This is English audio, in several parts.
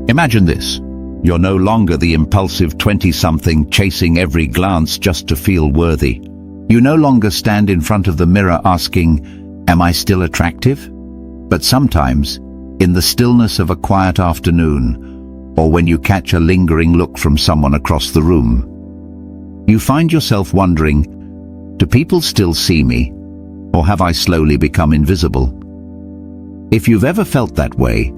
Imagine this. You're no longer the impulsive 20-something chasing every glance just to feel worthy. You no longer stand in front of the mirror asking, "Am I still attractive?" But sometimes, in the stillness of a quiet afternoon, or when you catch a lingering look from someone across the room, you find yourself wondering, do people still see me, or have I slowly become invisible? If you've ever felt that way,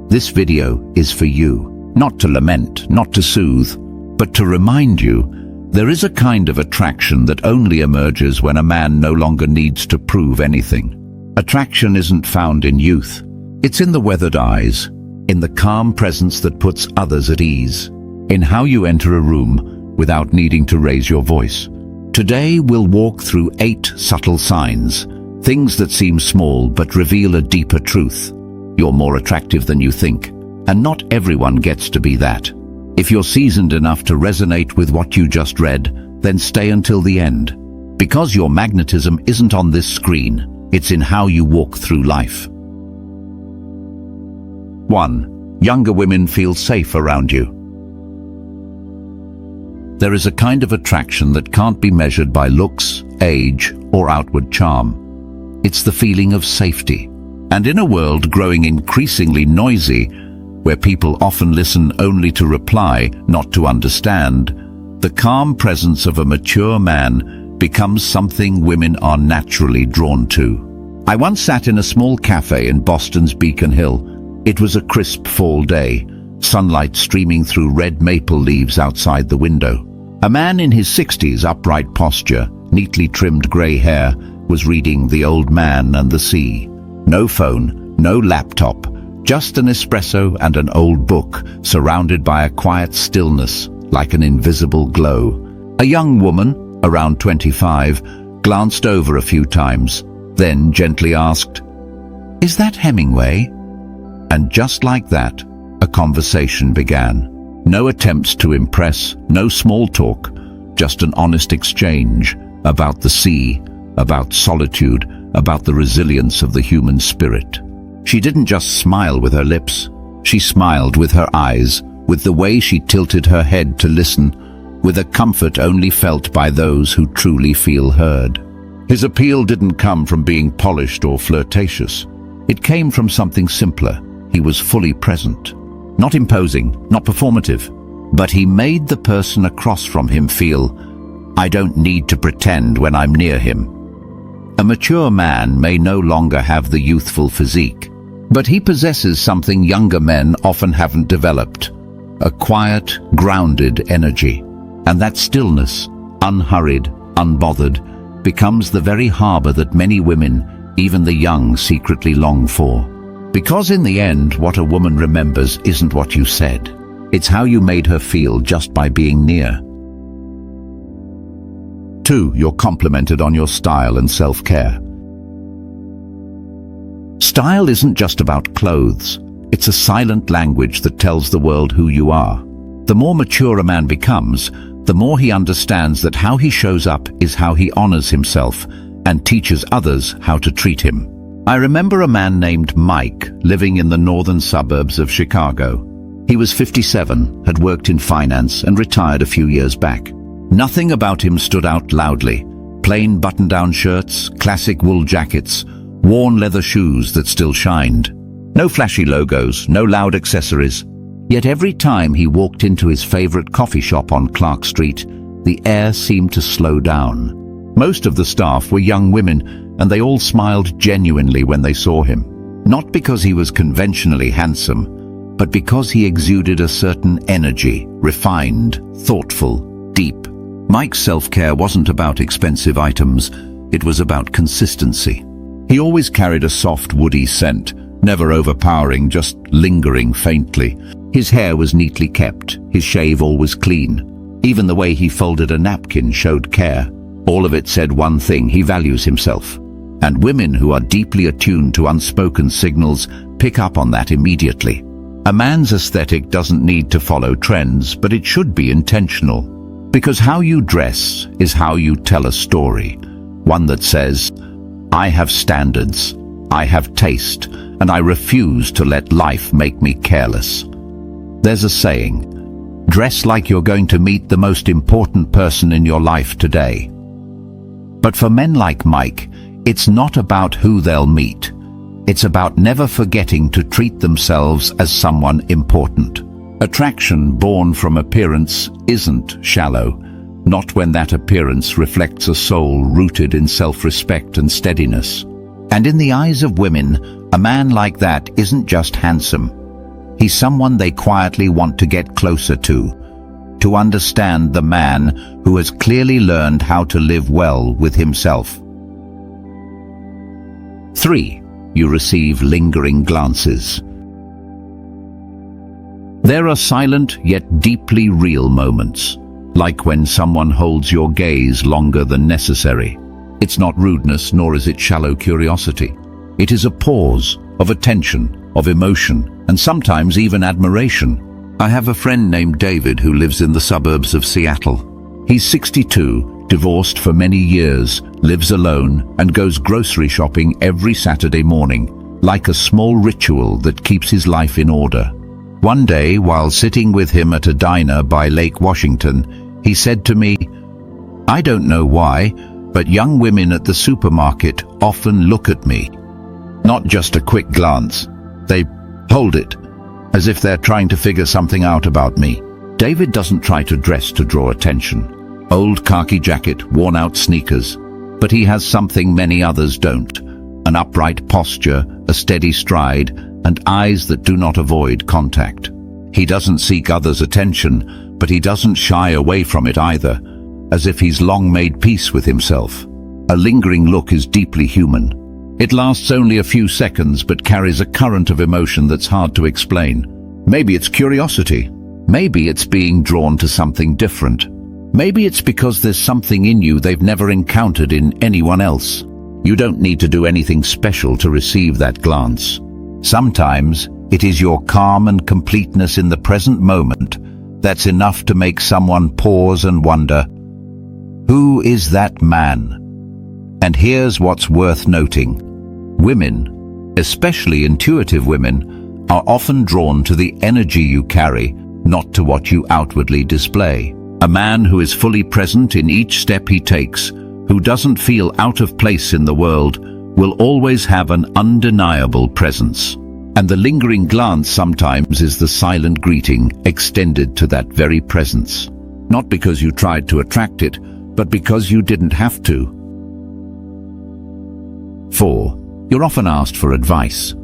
this video is for you. Not to lament, not to soothe, but to remind you there is a kind of attraction that only emerges when a man no longer needs to prove anything. Attraction isn't found in youth. It's in the weathered eyes, in the calm presence that puts others at ease, in how you enter a room without needing to raise your voice. Today we'll walk through 8 subtle signs, things that seem small but reveal a deeper truth. You're more attractive than you think, and not everyone gets to be that. If you're seasoned enough to resonate with what you just read, then stay until the end. Because your magnetism isn't on this screen, it's in how you walk through life. 1. Younger women feel safe around you. There is a kind of attraction that can't be measured by looks, age, or outward charm. It's the feeling of safety. And in a world growing increasingly noisy, where people often listen only to reply, not to understand, the calm presence of a mature man becomes something women are naturally drawn to. I once sat in a small cafe in Boston's Beacon Hill. It was a crisp fall day, sunlight streaming through red maple leaves outside the window. A man in his 60s, upright posture, neatly trimmed grey hair, was reading The Old Man and the Sea. No phone, no laptop, just an espresso and an old book, surrounded by a quiet stillness, like an invisible glow. A young woman, around 25, glanced over a few times, then gently asked, "Is that Hemingway?" And just like that, a conversation began. No attempts to impress, no small talk, just an honest exchange about the sea, about solitude, about the resilience of the human spirit. She didn't just smile with her lips. She smiled with her eyes, with the way she tilted her head to listen, with a comfort only felt by those who truly feel heard. His appeal didn't come from being polished or flirtatious. It came from something simpler. He was fully present. Not imposing, not performative, but he made the person across from him feel, "I don't need to pretend when I'm near him." A mature man may no longer have the youthful physique, but he possesses something younger men often haven't developed, a quiet, grounded energy. And that stillness, unhurried, unbothered, becomes the very harbor that many women, even the young, secretly long for. Because in the end, what a woman remembers isn't what you said. It's how you made her feel just by being near. 2. You're complimented on your style and self-care. Style isn't just about clothes. It's a silent language that tells the world who you are. The more mature a man becomes, the more he understands that how he shows up is how he honors himself and teaches others how to treat him. I remember a man named Mike living in the northern suburbs of Chicago. He was 57, had worked in finance and retired a few years back. Nothing about him stood out loudly. Plain button-down shirts, classic wool jackets, worn leather shoes that still shined. No flashy logos, no loud accessories. Yet every time he walked into his favorite coffee shop on Clark Street, the air seemed to slow down. Most of the staff were young women, and they all smiled genuinely when they saw him. Not because he was conventionally handsome, but because he exuded a certain energy, refined, thoughtful, deep. Mike's self-care wasn't about expensive items, it was about consistency. He always carried a soft, woody scent, never overpowering, just lingering faintly. His hair was neatly kept, his shave always clean. Even the way he folded a napkin showed care. All of it said one thing: he values himself. And women who are deeply attuned to unspoken signals pick up on that immediately. A man's aesthetic doesn't need to follow trends, but it should be intentional. Because how you dress is how you tell a story. One that says, "I have standards, I have taste, and I refuse to let life make me careless." There's a saying, dress like you're going to meet the most important person in your life today. But for men like Mike, it's not about who they'll meet. It's about never forgetting to treat themselves as someone important. Attraction born from appearance isn't shallow, not when that appearance reflects a soul rooted in self-respect and steadiness. And in the eyes of women, a man like that isn't just handsome. He's someone they quietly want to get closer to understand the man who has clearly learned how to live well with himself. 3. You receive lingering glances. There are silent yet deeply real moments, like when someone holds your gaze longer than necessary. It's not rudeness, nor is it shallow curiosity. It is a pause of attention, of emotion, and sometimes even admiration. I have a friend named David who lives in the suburbs of Seattle. He's 62, divorced for many years, lives alone, and goes grocery shopping every Saturday morning, like a small ritual that keeps his life in order. One day, while sitting with him at a diner by Lake Washington, he said to me, "I don't know why, but young women at the supermarket often look at me. Not just a quick glance. They hold it, as if they're trying to figure something out about me." David doesn't try to dress to draw attention. Old khaki jacket, worn-out sneakers. But he has something many others don't. An upright posture, a steady stride, and eyes that do not avoid contact. He doesn't seek others' attention, but he doesn't shy away from it either, as if he's long made peace with himself. A lingering look is deeply human. It lasts only a few seconds, but carries a current of emotion that's hard to explain. Maybe it's curiosity. Maybe it's being drawn to something different. Maybe it's because there's something in you they've never encountered in anyone else. You don't need to do anything special to receive that glance. Sometimes it is your calm and completeness in the present moment that's enough to make someone pause and wonder, who is that man? And here's what's worth noting. Women, especially intuitive women, are often drawn to the energy you carry, not to what you outwardly display. A man who is fully present in each step he takes, who doesn't feel out of place in the world, will always have an undeniable presence. And the lingering glance sometimes is the silent greeting extended to that very presence. Not because you tried to attract it, but because you didn't have to. 4. You're often asked for advice.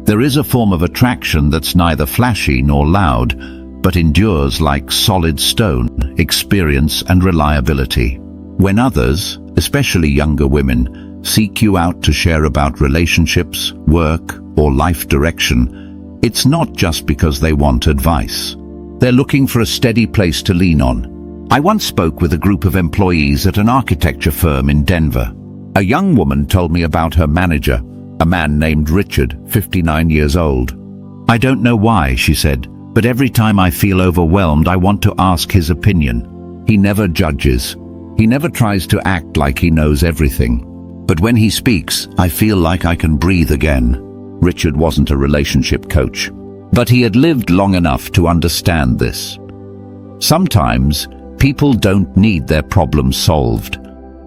There is a form of attraction that's neither flashy nor loud, but endures like solid stone, experience and reliability. When others, especially younger women, seek you out to share about relationships, work, or life direction, it's not just because they want advice. They're looking for a steady place to lean on. I once spoke with a group of employees at an architecture firm in Denver. A young woman told me about her manager, a man named Richard, 59 years old. "I don't know why," she said, "but every time I feel overwhelmed, I want to ask his opinion. He never judges. He never tries to act like he knows everything. But when he speaks, I feel like I can breathe again." Richard wasn't a relationship coach, but he had lived long enough to understand this. Sometimes, people don't need their problems solved.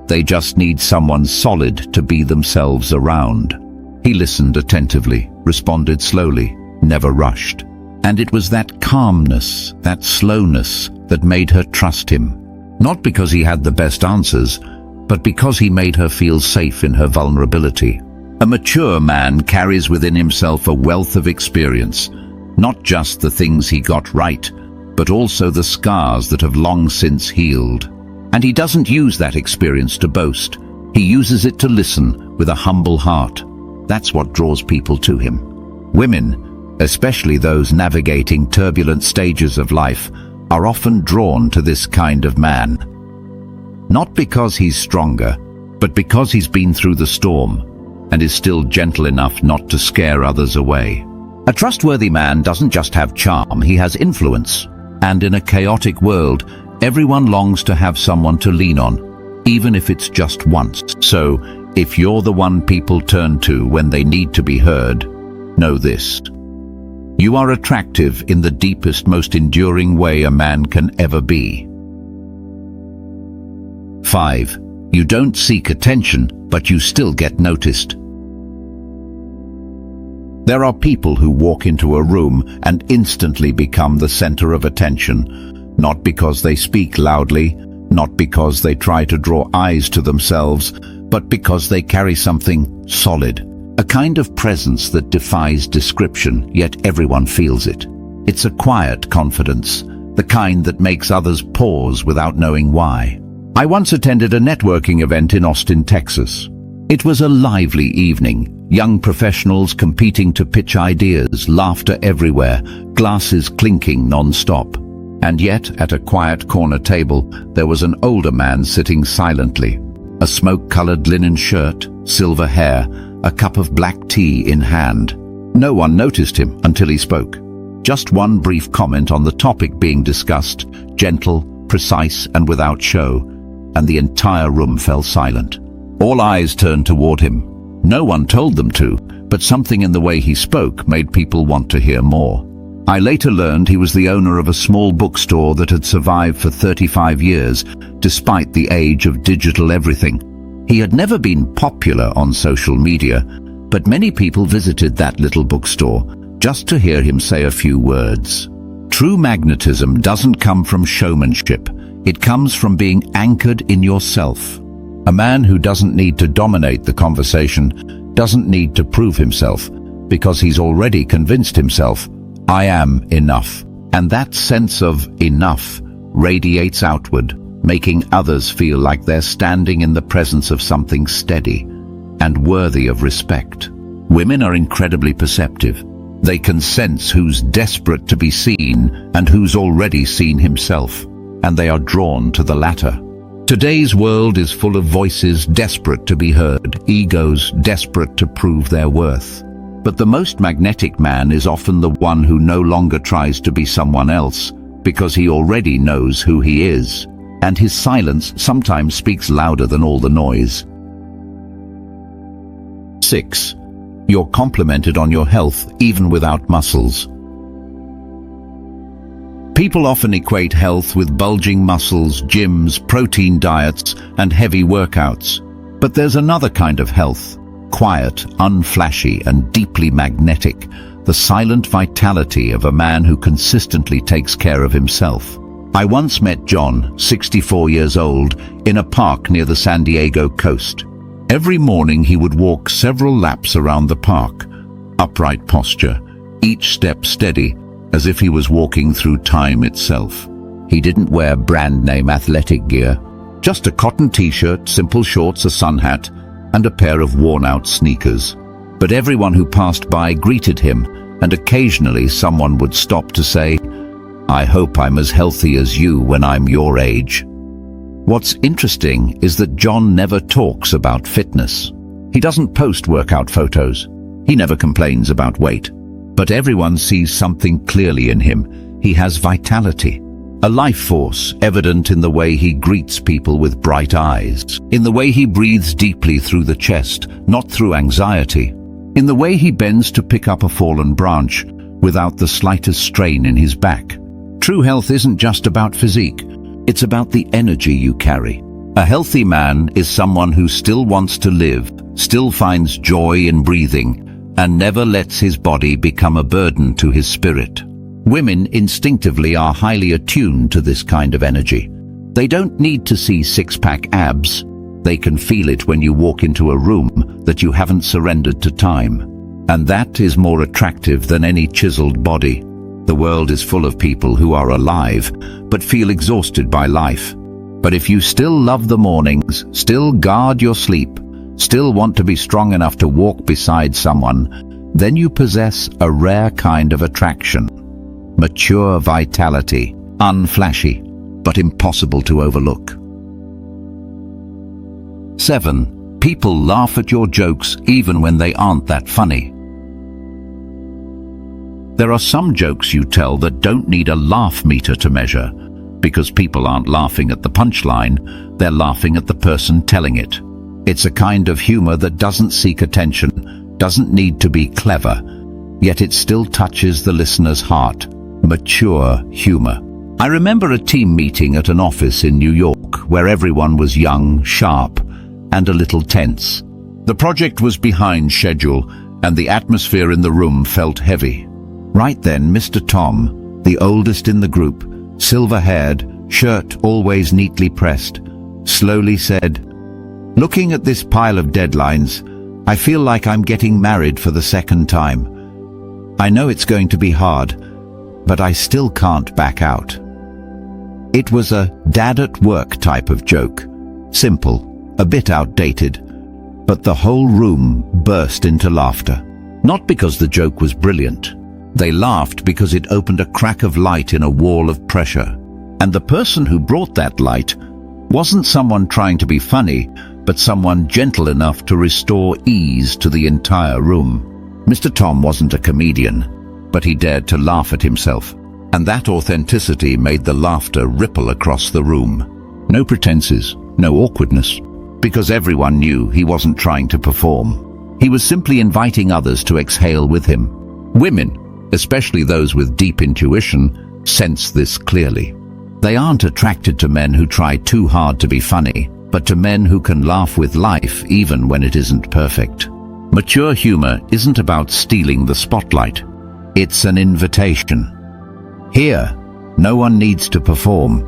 They just need someone solid to be themselves around. He listened attentively, responded slowly, never rushed. And it was that calmness, that slowness, that made her trust him. Not because he had the best answers, but because he made her feel safe in her vulnerability. A mature man carries within himself a wealth of experience, not just the things he got right, but also the scars that have long since healed. And he doesn't use that experience to boast. He uses it to listen with a humble heart. That's what draws people to him. Women, especially those navigating turbulent stages of life, are often drawn to this kind of man. Not because he's stronger, but because he's been through the storm and is still gentle enough not to scare others away. A trustworthy man doesn't just have charm, he has influence. And in a chaotic world, everyone longs to have someone to lean on, even if it's just once. So, if you're the one people turn to when they need to be heard, know this. You are attractive in the deepest, most enduring way a man can ever be. 5. You don't seek attention, but you still get noticed. There are people who walk into a room and instantly become the center of attention, not because they speak loudly, not because they try to draw eyes to themselves, but because they carry something solid, a kind of presence that defies description, yet everyone feels it. It's a quiet confidence, the kind that makes others pause without knowing why. I once attended a networking event in Austin, Texas. It was a lively evening, young professionals competing to pitch ideas, laughter everywhere, glasses clinking non-stop. And yet, at a quiet corner table, there was an older man sitting silently. A smoke-colored linen shirt, silver hair, a cup of black tea in hand. No one noticed him until he spoke. Just one brief comment on the topic being discussed, gentle, precise, and without show, and the entire room fell silent. All eyes turned toward him. No one told them to, but something in the way he spoke made people want to hear more. I later learned he was the owner of a small bookstore that had survived for 35 years, despite the age of digital everything. He had never been popular on social media, but many people visited that little bookstore just to hear him say a few words. True magnetism doesn't come from showmanship. It comes from being anchored in yourself. A man who doesn't need to dominate the conversation doesn't need to prove himself, because he's already convinced himself, I am enough. And that sense of enough radiates outward, making others feel like they're standing in the presence of something steady and worthy of respect. Women are incredibly perceptive. They can sense who's desperate to be seen and who's already seen himself, and they are drawn to the latter. Today's world is full of voices desperate to be heard, egos desperate to prove their worth. But the most magnetic man is often the one who no longer tries to be someone else, because he already knows who he is, and his silence sometimes speaks louder than all the noise. 6. You're complimented on your health even without muscles. People often equate health with bulging muscles, gyms, protein diets, and heavy workouts. But there's another kind of health, quiet, unflashy, and deeply magnetic, the silent vitality of a man who consistently takes care of himself. I once met John, 64 years old, in a park near the San Diego coast. Every morning he would walk several laps around the park, upright posture, each step steady, as if he was walking through time itself. He didn't wear brand-name athletic gear, just a cotton t-shirt, simple shorts, a sun hat, and a pair of worn-out sneakers. But everyone who passed by greeted him, and occasionally someone would stop to say, I hope I'm as healthy as you when I'm your age. What's interesting is that John never talks about fitness. He doesn't post workout photos. He never complains about weight. But everyone sees something clearly in him. He has vitality, a life force evident in the way he greets people with bright eyes, in the way he breathes deeply through the chest, not through anxiety, in the way he bends to pick up a fallen branch without the slightest strain in his back. True health isn't just about physique, it's about the energy you carry. A healthy man is someone who still wants to live, still finds joy in breathing, and never lets his body become a burden to his spirit. Women instinctively are highly attuned to this kind of energy. They don't need to see six-pack abs. They can feel it when you walk into a room that you haven't surrendered to time. And that is more attractive than any chiseled body. The world is full of people who are alive, but feel exhausted by life. But if you still love the mornings, still guard your sleep, still want to be strong enough to walk beside someone, then you possess a rare kind of attraction. Mature vitality, unflashy, but impossible to overlook. 7. People laugh at your jokes even when they aren't that funny. There are some jokes you tell that don't need a laugh meter to measure, because people aren't laughing at the punchline, they're laughing at the person telling it. It's a kind of humor that doesn't seek attention, doesn't need to be clever. yet it still touches the listener's heart. Mature humor. I remember a team meeting at an office in New York where everyone was young, sharp, and a little tense. The project was behind schedule, and the atmosphere in the room felt heavy. Right then, Mr. Tom, the oldest in the group, silver-haired, shirt always neatly pressed, slowly said, "Looking at this pile of deadlines, I feel like I'm getting married for the second time. I know it's going to be hard, but I still can't back out." It was a dad-at-work type of joke. Simple, a bit outdated, but the whole room burst into laughter. Not because the joke was brilliant. They laughed because it opened a crack of light in a wall of pressure. And the person who brought that light wasn't someone trying to be funny, but someone gentle enough to restore ease to the entire room. Mr. Tom wasn't a comedian, but he dared to laugh at himself. And that authenticity made the laughter ripple across the room. No pretenses, no awkwardness, because everyone knew he wasn't trying to perform. He was simply inviting others to exhale with him. Women, especially those with deep intuition, sense this clearly. They aren't attracted to men who try too hard to be funny, but to men who can laugh with life even when it isn't perfect. Mature humor isn't about stealing the spotlight. It's an invitation. Here, no one needs to perform.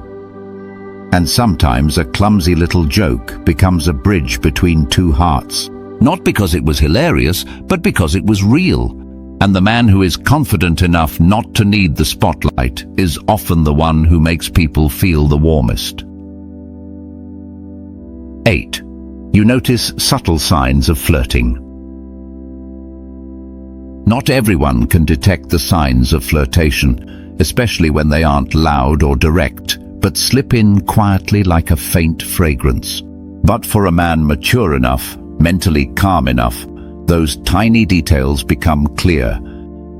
And sometimes a clumsy little joke becomes a bridge between two hearts. Not because it was hilarious, but because it was real. And the man who is confident enough not to need the spotlight is often the one who makes people feel the warmest. 8. You notice subtle signs of flirting. Not everyone can detect the signs of flirtation, especially when they aren't loud or direct, but slip in quietly like a faint fragrance. But for a man mature enough, mentally calm enough, those tiny details become clear,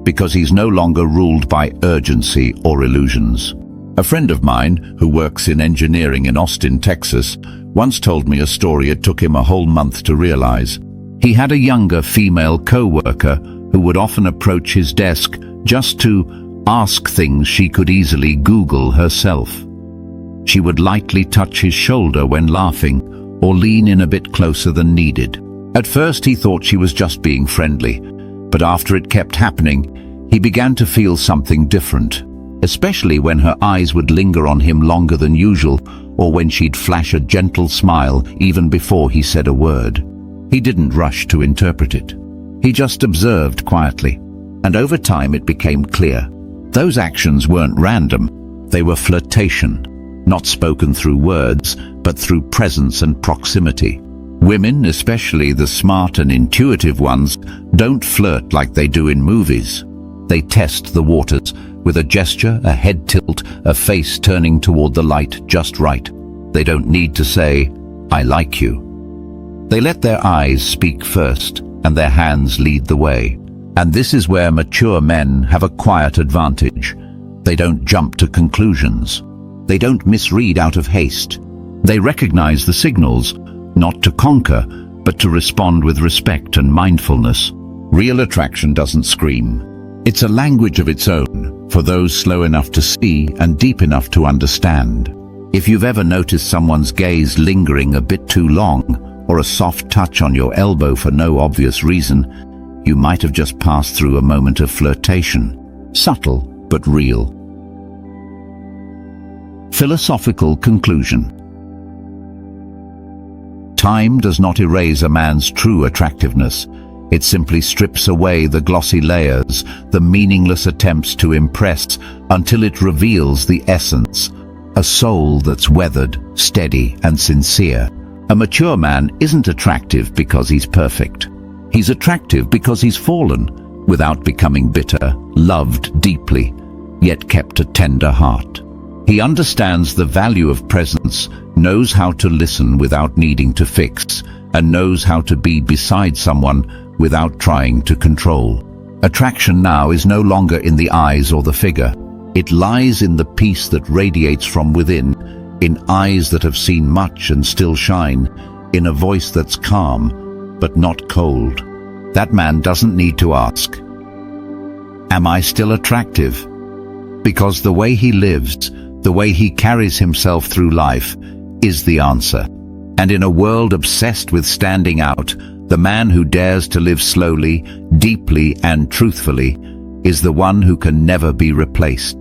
because he's no longer ruled by urgency or illusions. A friend of mine, who works in engineering in Austin, Texas, once told me a story it took him a whole month to realize. He had a younger female co-worker who would often approach his desk just to ask things she could easily Google herself. She would lightly touch his shoulder when laughing, or lean in a bit closer than needed. At first he thought she was just being friendly, but after it kept happening, he began to feel something different, especially when her eyes would linger on him longer than usual, or when she'd flash a gentle smile even before he said a word. He didn't rush to interpret it. He just observed quietly, and over time it became clear. Those actions weren't random. They were flirtation, not spoken through words, but through presence and proximity. Women, especially the smart and intuitive ones, don't flirt like they do in movies. They test the waters with a gesture, a head tilt, a face turning toward the light just right. They don't need to say, "I like you." They let their eyes speak first, and their hands lead the way. And this is where mature men have a quiet advantage. They don't jump to conclusions. They don't misread out of haste. They recognize the signals, not to conquer, but to respond with respect and mindfulness. Real attraction doesn't scream. It's a language of its own, for those slow enough to see and deep enough to understand. If you've ever noticed someone's gaze lingering a bit too long, or a soft touch on your elbow for no obvious reason, you might have just passed through a moment of flirtation. Subtle, but real. Philosophical conclusion. Time does not erase a man's true attractiveness. It simply strips away the glossy layers, the meaningless attempts to impress, until it reveals the essence, a soul that's weathered, steady, and sincere. A mature man isn't attractive because he's perfect. He's attractive because he's fallen, without becoming bitter, loved deeply, yet kept a tender heart. He understands the value of presence, knows how to listen without needing to fix, and knows how to be beside someone without trying to control. Attraction now is no longer in the eyes or the figure. It lies in the peace that radiates from within, in eyes that have seen much and still shine, in a voice that's calm, but not cold. That man doesn't need to ask. Am I still attractive? Because the way he lives, the way he carries himself through life, is the answer. And in a world obsessed with standing out, the man who dares to live slowly, deeply, and truthfully is the one who can never be replaced.